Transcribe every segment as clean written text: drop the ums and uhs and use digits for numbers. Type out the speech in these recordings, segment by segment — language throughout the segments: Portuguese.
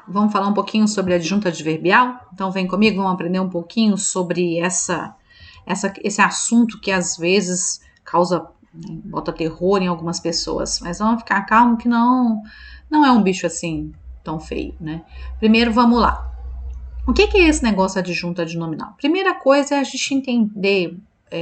Vamos falar um pouquinho sobre adjunto adverbial? Então vem comigo, vamos aprender um pouquinho sobre esse assunto que às vezes causa, bota terror em algumas pessoas. Mas vamos ficar calmo que não é um bicho assim tão feio, né? Primeiro vamos lá. O que é esse negócio adjunto adnominal? Primeira coisa é a gente entender,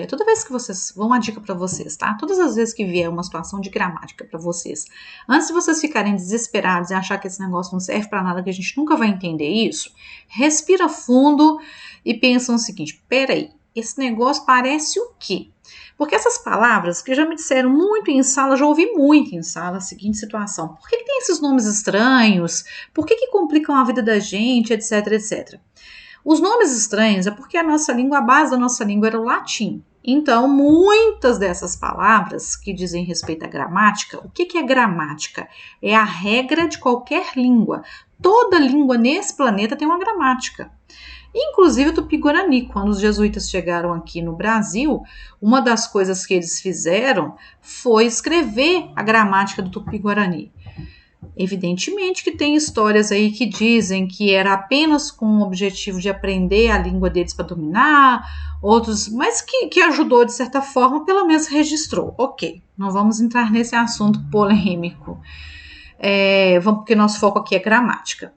toda vez que vocês, vou uma dica para vocês, tá? Todas as vezes que vier uma situação de gramática para vocês, antes de vocês ficarem desesperados e achar que esse negócio não serve para nada, que a gente nunca vai entender isso, respira fundo e pensa no seguinte: peraí, esse negócio parece o quê? Porque essas palavras que já me disseram muito em sala, já ouvi muito em sala a seguinte situação: por que tem esses nomes estranhos? Por que complicam a vida da gente, etc, etc. Os nomes estranhos é porque a nossa língua, a base da nossa língua era o latim. Então, muitas dessas palavras que dizem respeito à gramática, o que é gramática? É a regra de qualquer língua. Toda língua nesse planeta tem uma gramática. Inclusive o Tupi-Guarani, quando os jesuítas chegaram aqui no Brasil, uma das coisas que eles fizeram foi escrever a gramática do Tupi-Guarani. Evidentemente que tem histórias aí que dizem que era apenas com o objetivo de aprender a língua deles para dominar, outros, mas que ajudou de certa forma, pelo menos registrou. Ok, não vamos entrar nesse assunto polêmico, porque nosso foco aqui é gramática.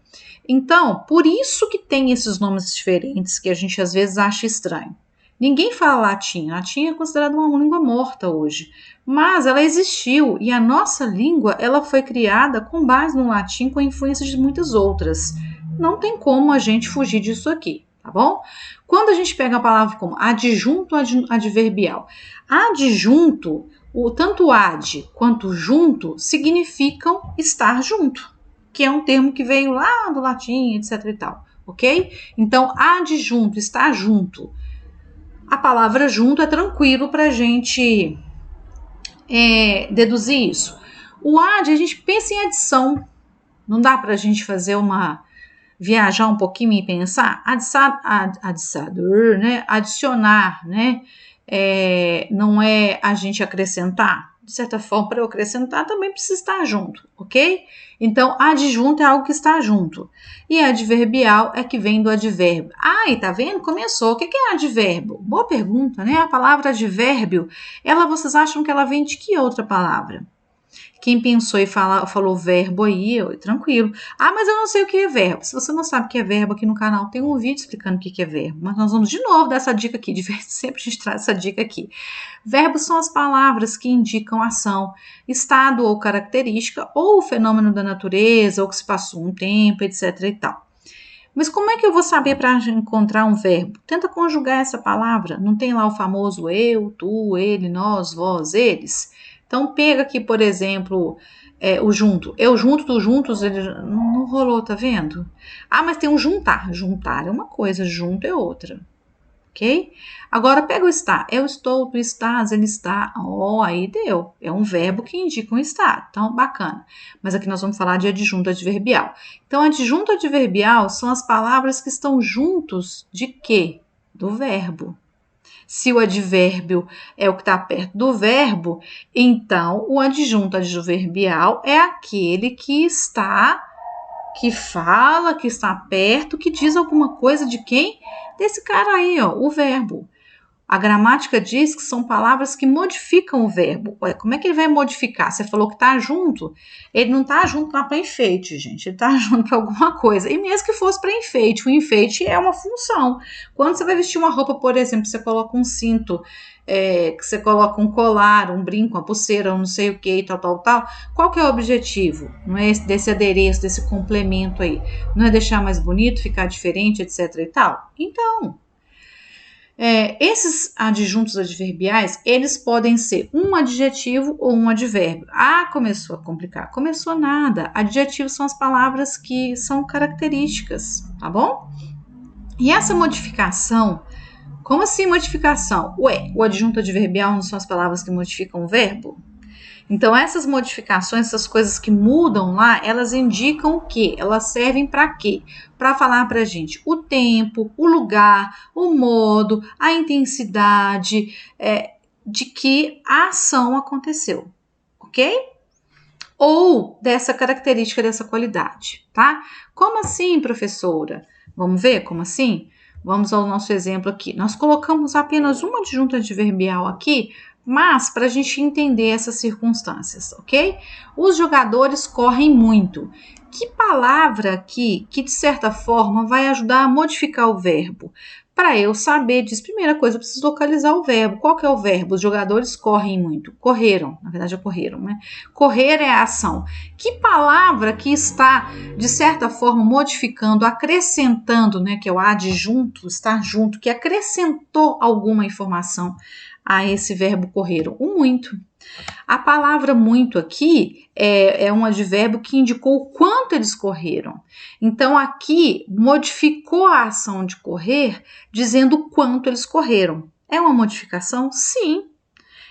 Então, por isso que tem esses nomes diferentes que a gente às vezes acha estranho. Ninguém fala latim. Latim é considerada uma língua morta hoje, mas ela existiu e a nossa língua ela foi criada com base no latim, com a influência de muitas outras. Não tem como a gente fugir disso aqui, tá bom? Quando a gente pega a palavra como adjunto adverbial, adjunto, tanto ad quanto junto significam estar junto, que é um termo que veio lá do latim, etc e tal, ok? Então, adjunto, estar junto. A palavra junto é tranquilo para a gente deduzir isso. O ad, a gente pensa em adição. Não dá para a gente fazer viajar um pouquinho e pensar? Adiçador, né? Adicionar, né? Não é a gente acrescentar. De certa forma, para eu acrescentar, também precisa estar junto, ok? Então, adjunto é algo que está junto. E adverbial é que vem do advérbio. E tá vendo? Começou. O que é advérbio? Boa pergunta, né? A palavra advérbio, vocês acham que ela vem de que outra palavra? Quem pensou e falou verbo aí, tranquilo. Mas eu não sei o que é verbo. Se você não sabe o que é verbo, aqui no canal tem um vídeo explicando o que é verbo. Mas nós vamos de novo dar essa dica aqui. Sempre a gente traz essa dica aqui. Verbos são as palavras que indicam ação, estado ou característica, ou o fenômeno da natureza, ou que se passou um tempo, etc e tal. Mas como é que eu vou saber para encontrar um verbo? Tenta conjugar essa palavra. Não tem lá o famoso eu, tu, ele, nós, vós, eles? Então, pega aqui, por exemplo, o junto. Eu junto, tu juntos, ele não rolou, tá vendo? Mas tem um juntar. Juntar é uma coisa, junto é outra. Ok? Agora, pega o estar. Eu estou, tu estás, ele está. Aí deu. É um verbo que indica um estado. Então, bacana. Mas aqui nós vamos falar de adjunto adverbial. Então, adjunto adverbial são as palavras que estão juntos de quê? Do verbo. Se o advérbio é o que está perto do verbo, então o adjunto adverbial é aquele que fala, que está perto, que diz alguma coisa de quem? Desse cara aí, ó, o verbo. A gramática diz que são palavras que modificam o verbo. Como é que ele vai modificar? Você falou que está junto. Ele não está junto lá para enfeite, gente. Ele está junto para alguma coisa. E mesmo que fosse para enfeite, o enfeite é uma função. Quando você vai vestir uma roupa, por exemplo, você coloca um cinto, que você coloca um colar, um brinco, uma pulseira, um não sei o que, tal. Qual que é o objetivo? Não é desse adereço, desse complemento aí? Não é deixar mais bonito, ficar diferente, etc e tal? Então, esses adjuntos adverbiais, eles podem ser um adjetivo ou um advérbio. Começou a complicar. Começou nada. Adjetivos são as palavras que são características, tá bom? E essa modificação, como assim modificação? O adjunto adverbial não são as palavras que modificam o verbo? Então, essas modificações, essas coisas que mudam lá, elas indicam o quê? Elas servem para quê? Para falar para a gente o tempo, o lugar, o modo, a intensidade de que a ação aconteceu, ok? ou dessa característica, dessa qualidade, tá? Como assim, professora? Vamos ver como assim? Vamos ao nosso exemplo aqui. Nós colocamos apenas uma adjunta adverbial aqui, mas para a gente entender essas circunstâncias, ok? Os jogadores correm muito. Que palavra aqui que, de certa forma, vai ajudar a modificar o verbo? Para eu saber disso, primeira coisa, eu preciso localizar o verbo. Qual que é o verbo? Os jogadores correm muito. Correram, na verdade é correram, né? Correr é a ação. Que palavra que está, de certa forma, modificando, acrescentando, né? Que é o adjunto, estar junto, que acrescentou alguma informação a esse verbo correram? O muito. A palavra muito aqui é um advérbio que indicou o quanto eles correram. Então, aqui modificou a ação de correr, dizendo o quanto eles correram. É uma modificação? Sim.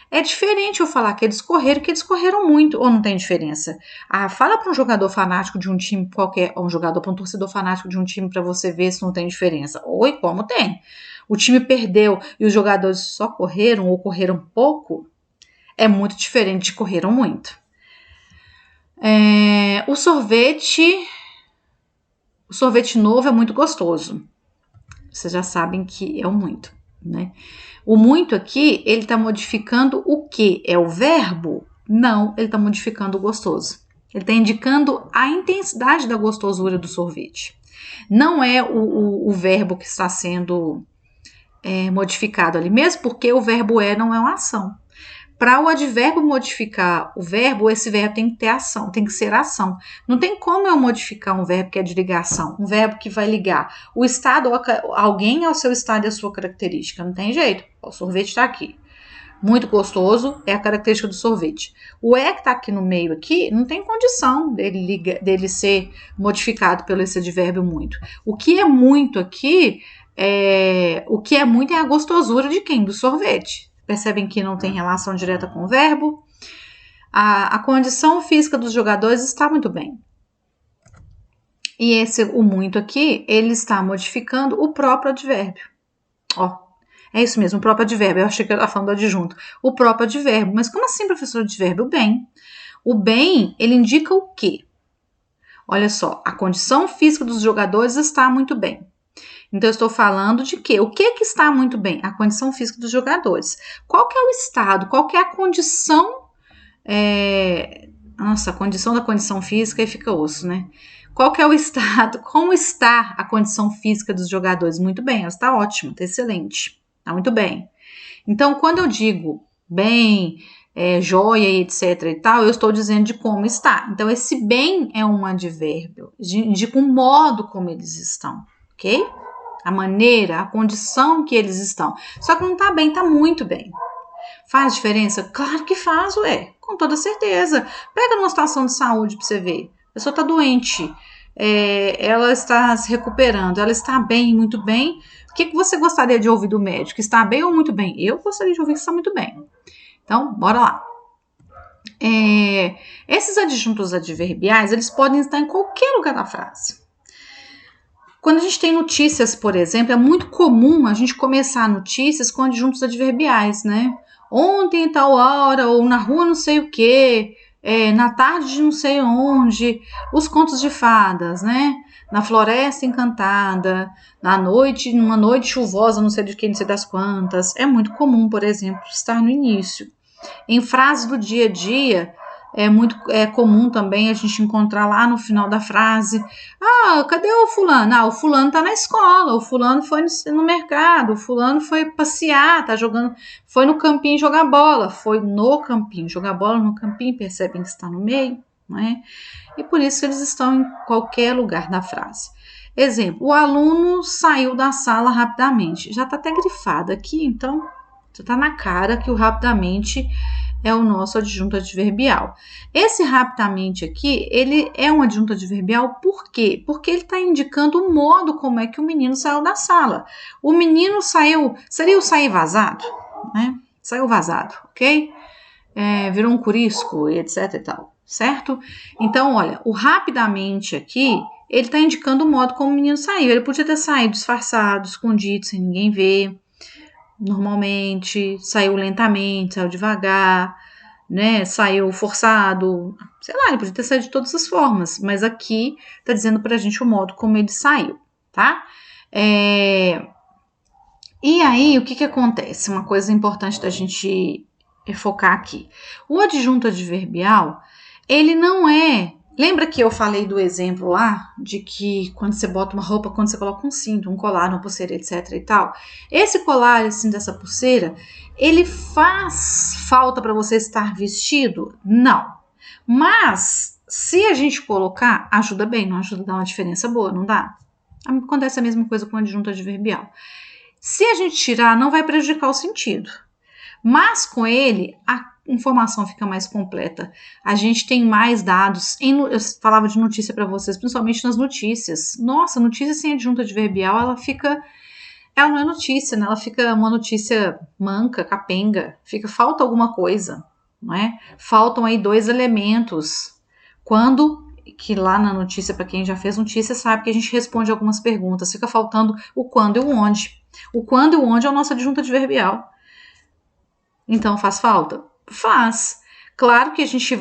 É diferente eu falar que eles correram muito, ou não tem diferença? Ah, fala para um jogador fanático de um time qualquer, ou um jogador para um torcedor fanático de um time para você ver se não tem diferença. Oi, como tem? O time perdeu e os jogadores só correram ou correram pouco? É muito diferente de correram muito. O sorvete novo é muito gostoso. Vocês já sabem que é o muito, né? O muito aqui, ele está modificando o quê? É o verbo? Não, ele está modificando o gostoso. Ele está indicando a intensidade da gostosura do sorvete. Não é o verbo que está sendo modificado ali, mesmo porque o verbo não é uma ação. Para o advérbio modificar o verbo, esse verbo tem que ter ação, tem que ser ação. Não tem como eu modificar um verbo que é de ligação, um verbo que vai ligar o estado, alguém ao seu estado e a sua característica. Não tem jeito. O sorvete está aqui. Muito gostoso é a característica do sorvete. O que está aqui no meio aqui, não tem condição dele ser modificado pelo esse advérbio muito. O que é muito aqui, o que é muito é a gostosura de quem? Do sorvete. Percebem que não tem relação direta com o verbo. A condição física dos jogadores está muito bem. E o muito aqui, ele está modificando o próprio advérbio. É isso mesmo, o próprio advérbio. Eu achei que eu estava falando do adjunto. O próprio advérbio. Mas como assim, professor, advérbio? O bem. O bem, ele indica o quê? Olha só, a condição física dos jogadores está muito bem. Então, eu estou falando de quê? O que está muito bem? A condição física dos jogadores. Qual que é o estado? Qual que é a condição? A condição da condição física aí fica osso, né? Qual que é o estado? Como está a condição física dos jogadores? Muito bem, ela está ótima, está excelente. Está muito bem. Então, quando eu digo bem, joia e etc e tal, eu estou dizendo de como está. Então, esse bem é um advérbio, indica o modo como eles estão, ok? A maneira, a condição que eles estão. Só que não tá bem, tá muito bem. Faz diferença? Claro que faz, com toda certeza. Pega numa situação de saúde pra você ver. A pessoa tá doente, ela está se recuperando, ela está bem, muito bem. O que você gostaria de ouvir do médico? Está bem ou muito bem? Eu gostaria de ouvir que está muito bem. Então, bora lá. Esses adjuntos adverbiais, eles podem estar em qualquer lugar da frase. Quando a gente tem notícias, por exemplo, é muito comum a gente começar notícias com adjuntos adverbiais, né? Ontem, tal hora, ou na rua não sei o quê, na tarde de não sei onde, os contos de fadas, né? Na floresta encantada, numa noite chuvosa, não sei de quem, não sei das quantas. É muito comum, por exemplo, estar no início. Em frases do dia a dia, é comum também a gente encontrar lá no final da frase: cadê o fulano? O fulano tá na escola, o fulano foi no mercado, o fulano foi passear, foi no campinho jogar bola, foi no campinho jogar bola, no campinho, percebem que está no meio, não é? E por isso eles estão em qualquer lugar da frase. Exemplo, o aluno saiu da sala rapidamente. Já tá até grifado aqui, então já tá na cara que o rapidamente é o nosso adjunto adverbial. Esse rapidamente aqui, ele é um adjunto adverbial por quê? Porque ele está indicando o modo como é que o menino saiu da sala. O menino saiu, seria o sair vazado, né? Saiu vazado, ok? Virou um curisco e etc e tal, certo? Então, olha, o rapidamente aqui, ele está indicando o modo como o menino saiu. Ele podia ter saído disfarçado, escondido, sem ninguém ver. Normalmente, saiu lentamente, saiu devagar, né, saiu forçado, sei lá, ele podia ter saído de todas as formas, mas aqui tá dizendo pra gente o modo como ele saiu, tá? E aí, o que que acontece? Uma coisa importante da gente focar aqui. O adjunto adverbial, ele não é... Lembra que eu falei do exemplo lá, de que quando você bota uma roupa, quando você coloca um cinto, um colar, uma pulseira, etc e tal, esse colar, assim, dessa pulseira, ele faz falta para você estar vestido? Não. Mas, se a gente colocar, ajuda bem, não ajuda a dar uma diferença boa, não dá? Acontece a mesma coisa com o adjunto adverbial. Se a gente tirar, não vai prejudicar o sentido. Mas com ele, a informação fica mais completa. A gente tem mais dados. Eu falava de notícia para vocês, principalmente nas notícias. Nossa, notícia sem adjunto adverbial, ela não é notícia, né? Ela fica uma notícia manca, capenga. Falta alguma coisa, não é? Faltam aí 2 elementos. Que lá na notícia, para quem já fez notícia, sabe que a gente responde algumas perguntas. Fica faltando o quando e o onde. O quando e o onde é o nosso adjunto adverbial. Então, faz falta? Faz. Claro que a gente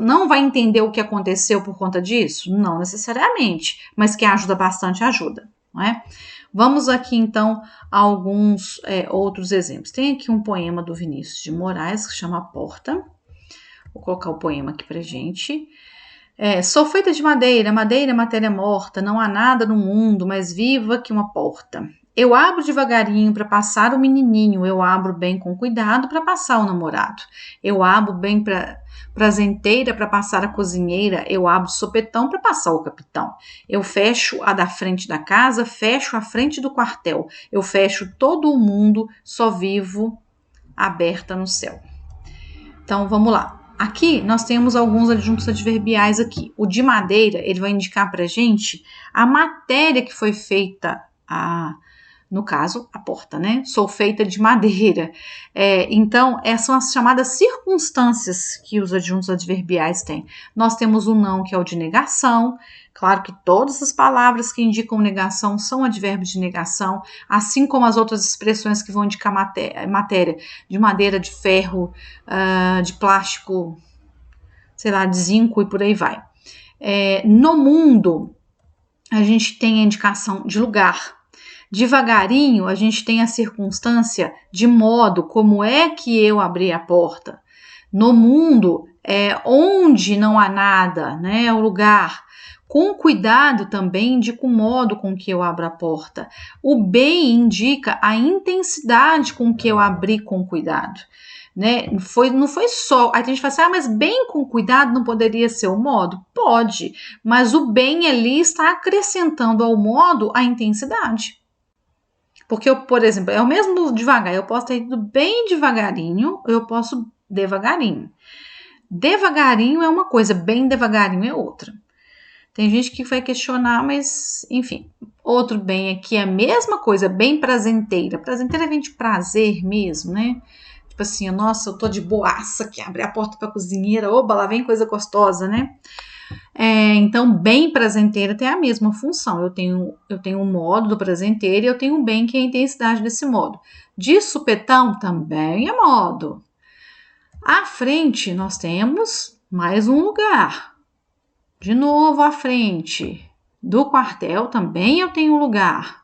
não vai entender o que aconteceu por conta disso? Não necessariamente, mas que ajuda bastante, ajuda, não é? Vamos aqui, então, a alguns outros exemplos. Tem aqui um poema do Vinícius de Moraes, que chama Porta. Vou colocar o poema aqui pra gente. Sou feita de madeira, madeira é matéria morta, não há nada no mundo mais viva que uma porta. Eu abro devagarinho para passar o menininho, eu abro bem com cuidado para passar o namorado. Eu abro bem prazenteira para passar a cozinheira, eu abro sopetão para passar o capitão. Eu fecho a da frente da casa, fecho a frente do quartel. Eu fecho todo o mundo, só vivo aberta no céu. Então, vamos lá. Aqui nós temos alguns adjuntos adverbiais aqui. O de madeira, ele vai indicar para a gente a matéria que foi feita no caso, a porta, né? Sou feita de madeira. Então, essas são as chamadas circunstâncias que os adjuntos adverbiais têm. Nós temos o não, que é o de negação. Claro que todas as palavras que indicam negação são advérbios de negação, assim como as outras expressões que vão indicar matéria de madeira, de ferro, de plástico, sei lá, de zinco e por aí vai. No mundo, a gente tem a indicação de lugar. Devagarinho, a gente tem a circunstância de modo, como é que eu abri a porta. No mundo, onde não há nada, né, o lugar. Com cuidado também indica o modo com que eu abro a porta. O bem indica a intensidade com que eu abri com cuidado. Né? Não foi só. Aí a gente fala assim, mas bem com cuidado não poderia ser o modo? Pode, mas o bem ali está acrescentando ao modo a intensidade. Porque por exemplo, é o mesmo devagar, eu posso ter ido bem devagarinho, eu posso devagarinho. Devagarinho é uma coisa, bem devagarinho é outra. Tem gente que vai questionar, mas enfim. Outro bem aqui é a mesma coisa, bem prazenteira. Prazenteira vem de prazer mesmo, né? Tipo assim, nossa, eu tô de boaça aqui, abre a porta pra cozinheira, oba, lá vem coisa gostosa, né? Então, bem prazenteira tem a mesma função. Eu tenho o modo do prazenteiro e eu tenho o bem, que é a intensidade desse modo. De supetão também é modo. À frente, nós temos mais um lugar. De novo, à frente. Do quartel também eu tenho um lugar.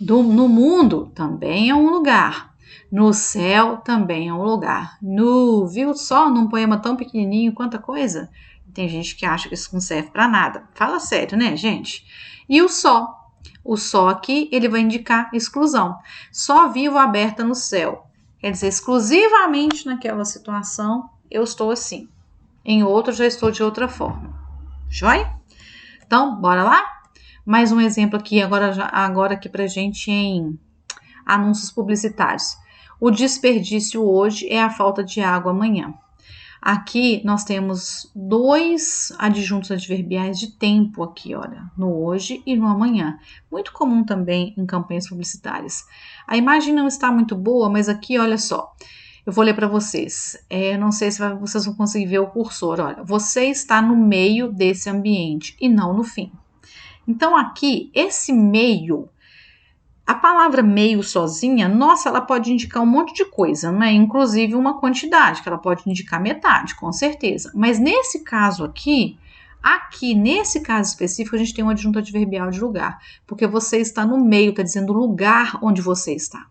No mundo também é um lugar. No céu também é um lugar. Viu só num poema tão pequenininho, quanta coisa? Tem gente que acha que isso não serve para nada. Fala sério, né, gente? E o só. O só aqui, ele vai indicar exclusão. Só vivo aberta no céu. Quer dizer, exclusivamente naquela situação, eu estou assim. Em outro, já estou de outra forma. Joia? Então, bora lá? Mais um exemplo aqui, agora aqui pra gente em anúncios publicitários. O desperdício hoje é a falta de água amanhã. Aqui nós temos 2 adjuntos adverbiais de tempo aqui, olha, no hoje e no amanhã. Muito comum também em campanhas publicitárias. A imagem não está muito boa, mas aqui, olha só, eu vou ler para vocês. Não sei se vocês vão conseguir ver o cursor, olha. Você está no meio desse ambiente e não no fim. Então aqui, esse meio, A palavra meio sozinha, nossa, ela pode indicar um monte de coisa, não é? Inclusive uma quantidade, que ela pode indicar metade, com certeza. Mas nesse caso aqui, nesse caso específico, a gente tem uma adjunta adverbial de lugar, porque você está no meio, está dizendo o lugar onde você está,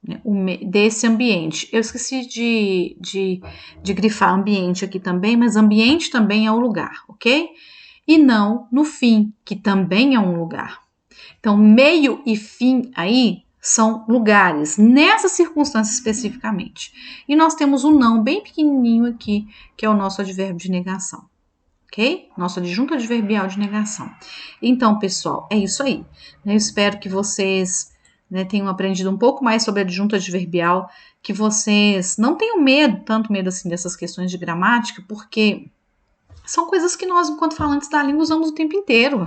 né? Desse ambiente. Eu esqueci de grifar ambiente aqui também, mas ambiente também é o lugar, ok? E não no fim, que também é um lugar. Então, meio e fim aí são lugares, nessa circunstância especificamente. E nós temos um não bem pequenininho aqui, que é o nosso advérbio de negação, ok? Nosso adjunto adverbial de negação. Então, pessoal, é isso aí. Eu espero que vocês, né, tenham aprendido um pouco mais sobre adjunto adverbial, que vocês não tenham medo, tanto medo assim dessas questões de gramática, porque são coisas que nós, enquanto falantes da língua, usamos o tempo inteiro.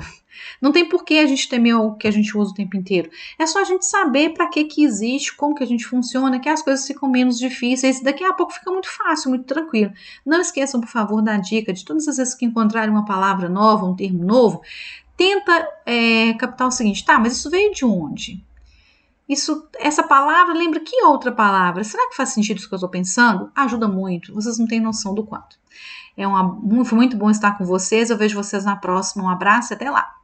Não tem por que a gente temer o que a gente usa o tempo inteiro. É só a gente saber para que existe, como que a gente funciona, que as coisas ficam menos difíceis. Daqui a pouco fica muito fácil, muito tranquilo. Não esqueçam, por favor, da dica de todas as vezes que encontrarem uma palavra nova, um termo novo, tenta captar o seguinte, tá, mas isso veio de onde? Essa palavra lembra que outra palavra? Será que faz sentido isso que eu estou pensando? Ajuda muito, vocês não têm noção do quanto. Foi muito bom estar com vocês, eu vejo vocês na próxima. Um abraço e até lá!